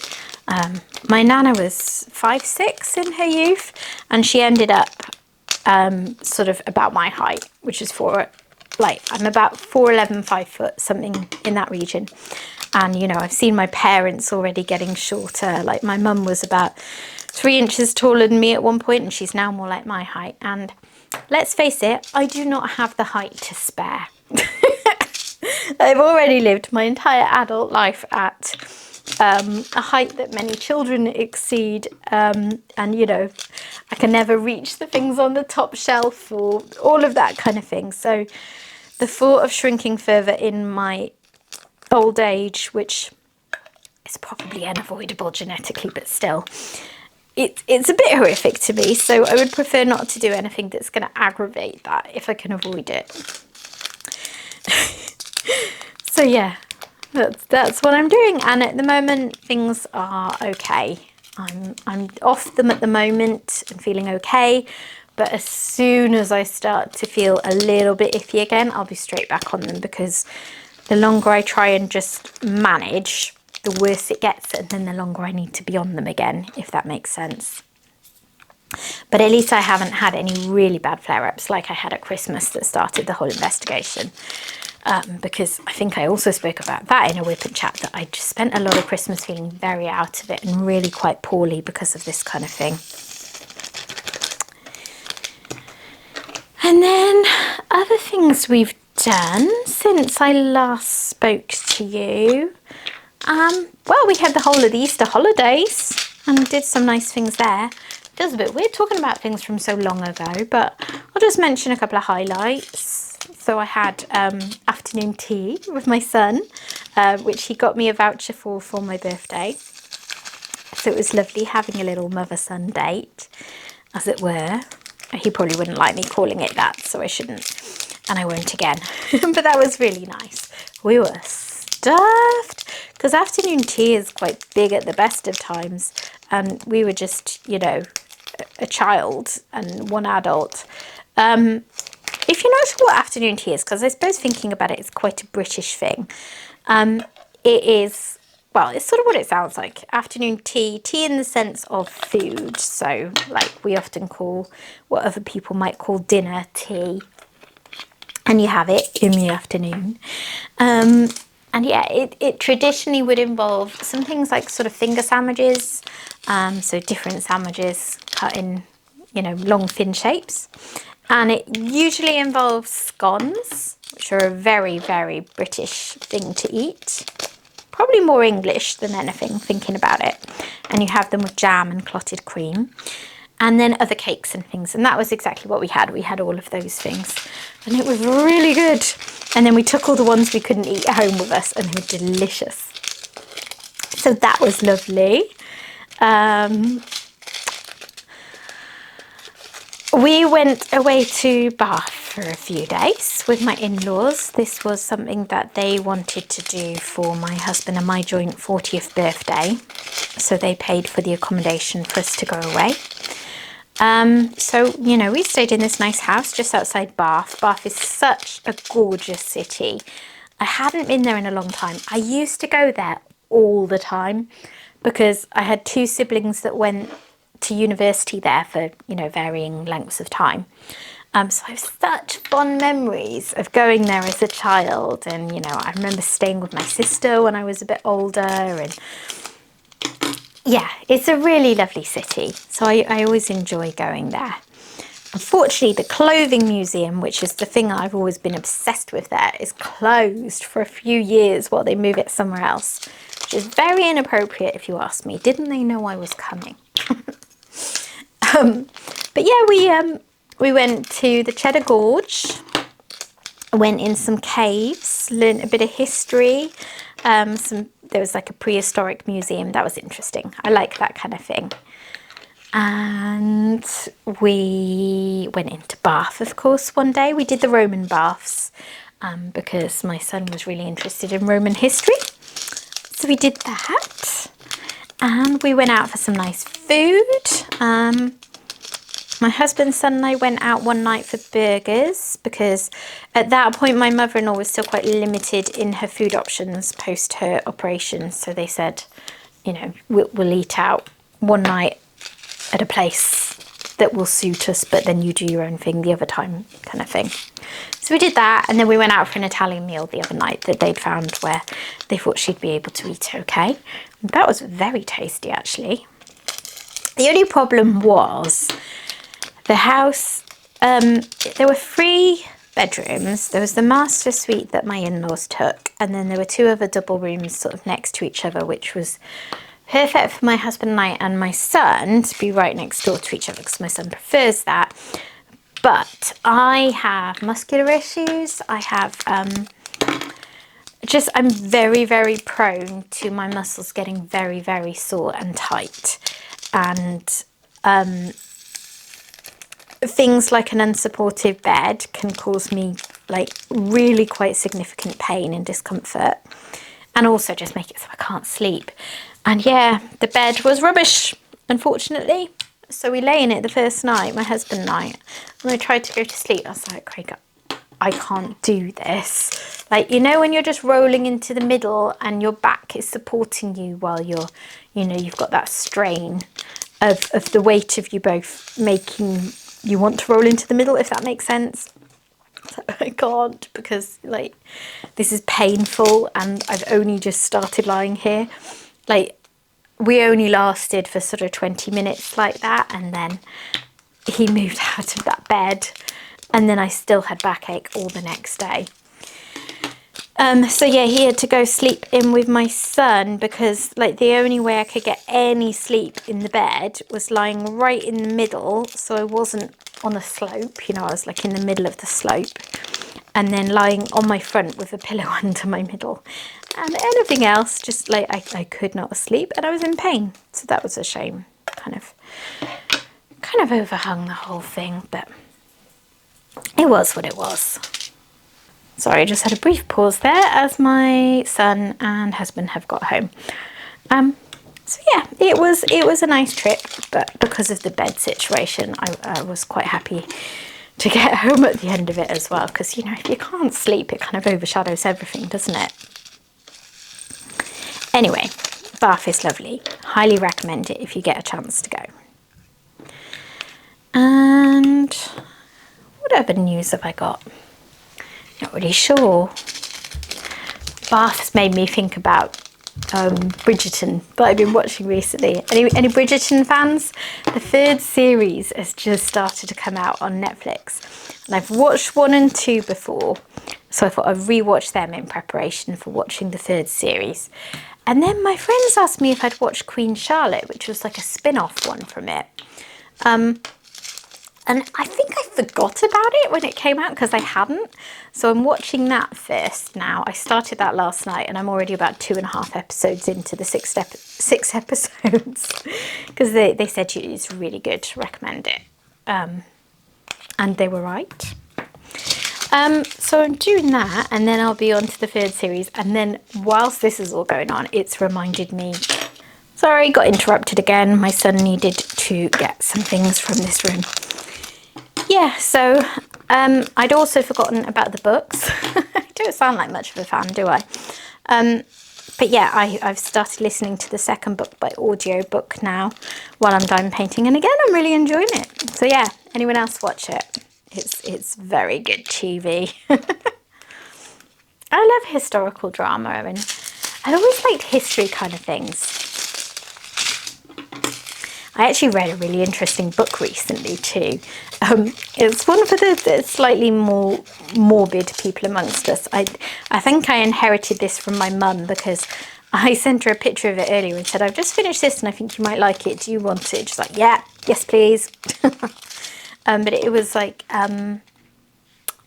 My nana was 5'6" in her youth, and she ended up sort of about my height, which is I'm about 4'11", 5 foot, something in that region. And, you know, I've seen my parents already getting shorter. Like, my mum was about 3 inches taller than me at one point, and she's now more like my height. And let's face it, I do not have the height to spare. I've already lived my entire adult life at a height that many children exceed, and you know, I can never reach the things on the top shelf or all of that kind of thing. So the thought of shrinking further in my old age, which is probably unavoidable genetically, but still, it's a bit horrific to me. So I would prefer not to do anything that's going to aggravate that if I can avoid it. So yeah, that's what I'm doing, and at the moment things are okay. I'm off them at the moment and feeling okay, but as soon as I start to feel a little bit iffy again, I'll be straight back on them, because the longer I try and just manage, the worse it gets, and then the longer I need to be on them again, if that makes sense. But at least I haven't had any really bad flare-ups like I had at Christmas that started the whole investigation. Because I think I also spoke about that in a Wip'n'Chat, that I just spent a lot of Christmas feeling very out of it and really quite poorly because of this kind of thing. And then other things we've done since I last spoke to you. Well, we had the whole of the Easter holidays and did some nice things there. It feels a bit weird talking about things from so long ago, but I'll just mention a couple of highlights. So I had afternoon tea with my son, which he got me a voucher for my birthday. So it was lovely having a little mother-son date, as it were. He probably wouldn't like me calling it that, so I shouldn't. And I won't again. But that was really nice. We were stuffed, because afternoon tea is quite big at the best of times. And we were just, you know, a child and one adult. If you're not sure what afternoon tea is, because I suppose thinking about it is quite a British thing, it is, well, it's sort of what it sounds like. Afternoon tea, tea in the sense of food. So like we often call what other people might call dinner tea, and you have it in the afternoon. And yeah, it traditionally would involve some things like sort of finger sandwiches, so different sandwiches cut in, you know, long thin shapes. And it usually involves scones, which are a very, very British thing to eat. Probably more English than anything, thinking about it. And you have them with jam and clotted cream. And then other cakes and things. And that was exactly what we had. We had all of those things. And it was really good. And then we took all the ones we couldn't eat at home with us, and they were delicious. So that was lovely. We went away to Bath for a few days with my in-laws. This was something that they wanted to do for my husband and my joint 40th birthday. So they paid for the accommodation for us to go away. So, you know, we stayed in this nice house just outside Bath. Bath is such a gorgeous city. I hadn't been there in a long time. I used to go there all the time because I had two siblings that went to university there for, you know, varying lengths of time. So I have such fond memories of going there as a child. And, you know, I remember staying with my sister when I was a bit older. And yeah, it's a really lovely city. So I always enjoy going there. Unfortunately, the clothing museum, which is the thing I've always been obsessed with there, is closed for a few years while they move it somewhere else, which is very inappropriate if you ask me. Didn't they know I was coming? But yeah, we went to the Cheddar Gorge, went in some caves, learned a bit of history. There was like a prehistoric museum. That was interesting. I like that kind of thing. And we went into Bath, of course, one day. We did the Roman baths because my son was really interested in Roman history. So we did that. And we went out for some nice food. My husband's son and I went out one night for burgers because at that point my mother-in-law was still quite limited in her food options post her operation. So they said, you know, we'll eat out one night at a place that will suit us, but then you do your own thing the other time, kind of thing. So we did that, and then we went out for an Italian meal the other night that they'd found where they thought she'd be able to eat okay. And that was very tasty, actually. The only problem was the house there were 3 bedrooms. There was the master suite that my in-laws took, and then there were 2 other double rooms sort of next to each other, which was perfect for my husband and I and my son to be right next door to each other because my son prefers that. But I have muscular issues. I have I'm very, very prone to my muscles getting very, very sore and tight. And things like an unsupported bed can cause me like really quite significant pain and discomfort, and also just make it so I can't sleep. And yeah, the bed was rubbish, unfortunately. So we lay in it the first night, my husband and I, and I tried to go to sleep. I was like, Craig, I can't do this. Like, you know, when you're just rolling into the middle and your back is supporting you while you're, you know, you've got that strain of the weight of you both making you want to roll into the middle, if that makes sense. So I can't, because like this is painful and I've only just started lying here. Like, we only lasted for sort of 20 minutes like that, and then he moved out of that bed, and then I still had backache all the next day. So yeah, he had to go sleep in with my son, because like the only way I could get any sleep in the bed was lying right in the middle, so I wasn't on a slope, you know, I was like in the middle of the slope, and then lying on my front with a pillow under my middle. And anything else, just like I could not sleep, and I was in pain. So that was a shame. Kind of overhung the whole thing, but it was what it was. Sorry, I just had a brief pause there as my son and husband have got home. So yeah, it was a nice trip, but because of the bed situation, I was quite happy to get home at the end of it as well, because, you know, if you can't sleep, it kind of overshadows everything, doesn't it? Anyway, Bath is lovely. Highly recommend it if you get a chance to go. And what other news have I got? Not really sure. Bath has made me think about Bridgerton that I've been watching recently. Any Bridgerton fans? The 3rd series has just started to come out on Netflix, and I've watched 1 and 2 before, so I thought I'd rewatch them in preparation for watching the 3rd series. And then my friends asked me if I'd watched Queen Charlotte, which was like a spin-off one from it. And I think I forgot about it when it came out, because I hadn't. So I'm watching that first now. I started that last night, and I'm already about 2.5 episodes into the 6 episodes. Because they said it's really good, recommend it. And they were right. So I'm doing that, and then I'll be on to the 3rd series. And then whilst this is all going on, it's reminded me... Sorry, got interrupted again. My son needed to get some things from this room. Yeah, so I'd also forgotten about the books. I don't sound like much of a fan, do I? But yeah, I've started listening to the 2nd book by audiobook now while I'm diamond painting. And again, I'm really enjoying it. So yeah, anyone else watch it? It's very good TV. I love historical drama, and I always liked history kind of things. I actually read a really interesting book recently too. It's one for the slightly more morbid people amongst us. I think I inherited this from my mum, because I sent her a picture of it earlier and said, I've just finished this and I think you might like it. Do you want it? She's like, yeah, yes please. But it was like,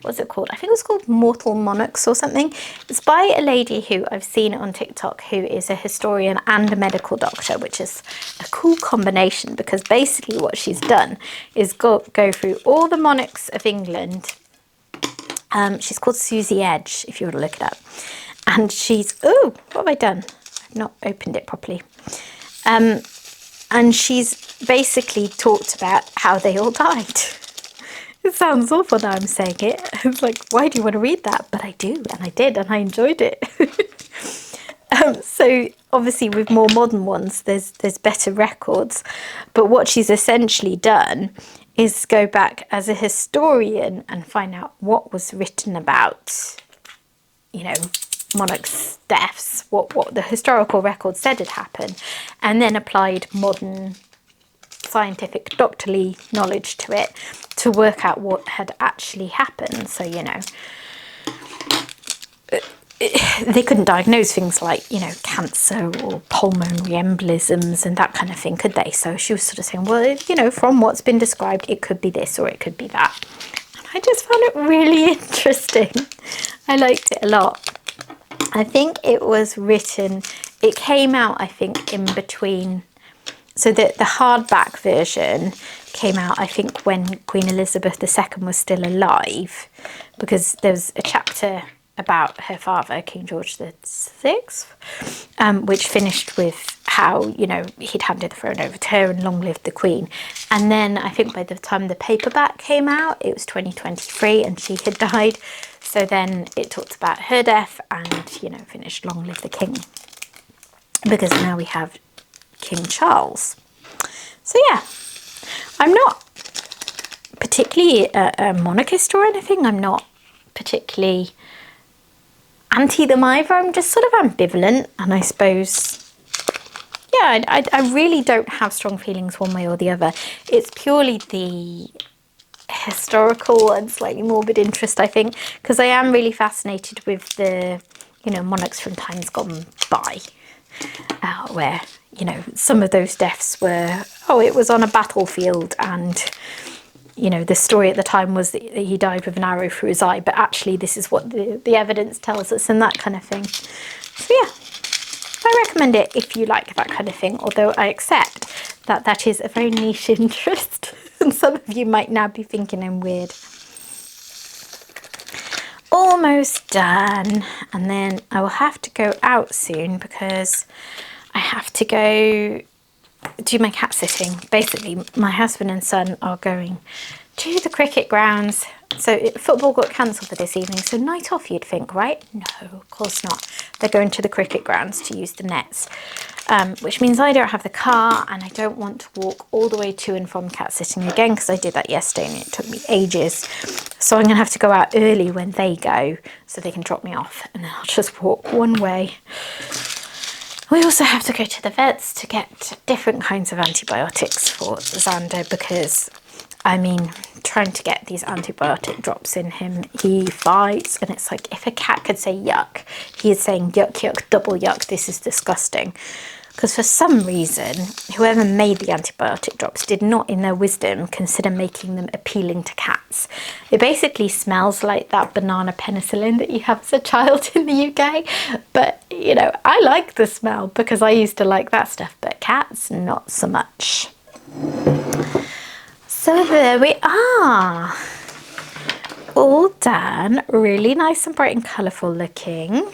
what's it called? I think it was called Mortal Monarchs or something. It's by a lady who I've seen on TikTok, who is a historian and a medical doctor, which is a cool combination, because basically what she's done is go through all the monarchs of England. She's called Susie Edge, if you want to look it up. And she's, oh, what have I done? I've not opened it properly. And she's basically talked about how they all died. It sounds awful now I'm saying it. It's like, why do you want to read that? But I do, and I did, and I enjoyed it. So obviously with more modern ones, there's better records. But what she's essentially done is go back as a historian and find out what was written about, you know, monarchs' deaths, what the historical record said had happened, and then applied modern scientific doctorly knowledge to it to to work out what had actually happened. So, you know, they couldn't diagnose things like, you know, cancer or pulmonary embolisms and that kind of thing, could they? So she was sort of saying, well, you know, from what's been described, it could be this or it could be that. And I just found it really interesting. I liked it a lot. I think it was written, it came out, I think, in between. So the hardback version came out, I think, when Queen Elizabeth II was still alive, because there's a chapter about her father, King George VI, which finished with how, you know, he'd handed the throne over to her and long lived the Queen. And then I think by the time the paperback came out, it was 2023 and she had died. So then it talked about her death and, you know, finished long live the King. Because now we have King Charles. So yeah, I'm not particularly a monarchist or anything. I'm not particularly anti them either. I'm just sort of ambivalent, and I suppose, yeah, I really don't have strong feelings one way or the other. It's purely the historical and slightly morbid interest, I think, because I am really fascinated with the, you know, monarchs from times gone by, where, you know, some of those deaths were, oh, it was on a battlefield and, you know, the story at the time was that he died with an arrow through his eye, but actually this is what the evidence tells us and that kind of thing. So yeah, I recommend it if you like that kind of thing, although I accept that that is a very niche interest and some of you might now be thinking I'm weird. Almost done, and then I will have to go out soon because I have to go do my cat sitting. Basically, my husband and son are going to the cricket grounds. So football got cancelled for this evening, so night off you'd think, right? No, of course not. They're going to the cricket grounds to use the nets, which means I don't have the car and I don't want to walk all the way to and from cat sitting again, because I did that yesterday and it took me ages. So I'm going to have to go out early when they go so they can drop me off, and then I'll just walk one way. We also have to go to the vets to get different kinds of antibiotics for Xander, because, I mean, trying to get these antibiotic drops in him, he fights, and it's like, if a cat could say yuck, he is saying yuck, yuck, double yuck, this is disgusting. Because for some reason, whoever made the antibiotic drops did not, in their wisdom, consider making them appealing to cats. It basically smells like that banana penicillin that you have as a child in the UK. But, you know, I like the smell because I used to like that stuff, but cats, not so much. So there we are. All done. Really nice and bright and colourful looking.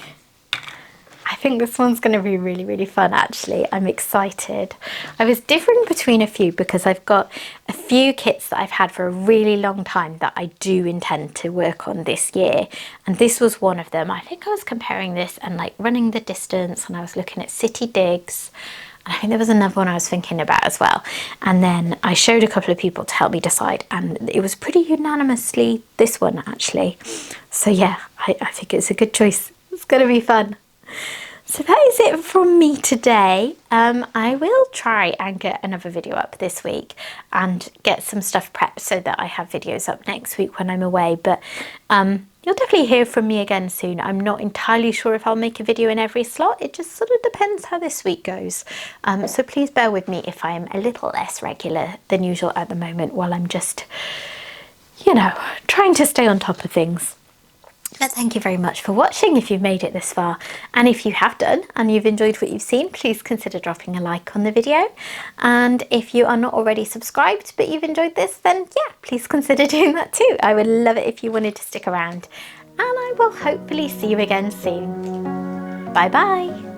I think this one's going to be really, really fun, actually. I'm excited. I was differing between a few because I've got a few kits that I've had for a really long time that I do intend to work on this year. And this was one of them. I think I was comparing this and like running the distance, and I was looking at city digs. And I think there was another one I was thinking about as well. And then I showed a couple of people to help me decide, and it was pretty unanimously this one, actually. So yeah, I think it's a good choice. It's going to be fun. So that is it from me today. I will try and get another video up this week and get some stuff prepped so that I have videos up next week when I'm away. But you'll definitely hear from me again soon. I'm not entirely sure if I'll make a video in every slot. It just sort of depends how this week goes. So please bear with me if I am a little less regular than usual at the moment while I'm just, you know, trying to stay on top of things. But thank you very much for watching if you've made it this far. And if you have done and you've enjoyed what you've seen, please consider dropping a like on the video. And if you are not already subscribed but you've enjoyed this, then yeah, please consider doing that too. I would love it if you wanted to stick around. And I will hopefully see you again soon. Bye bye.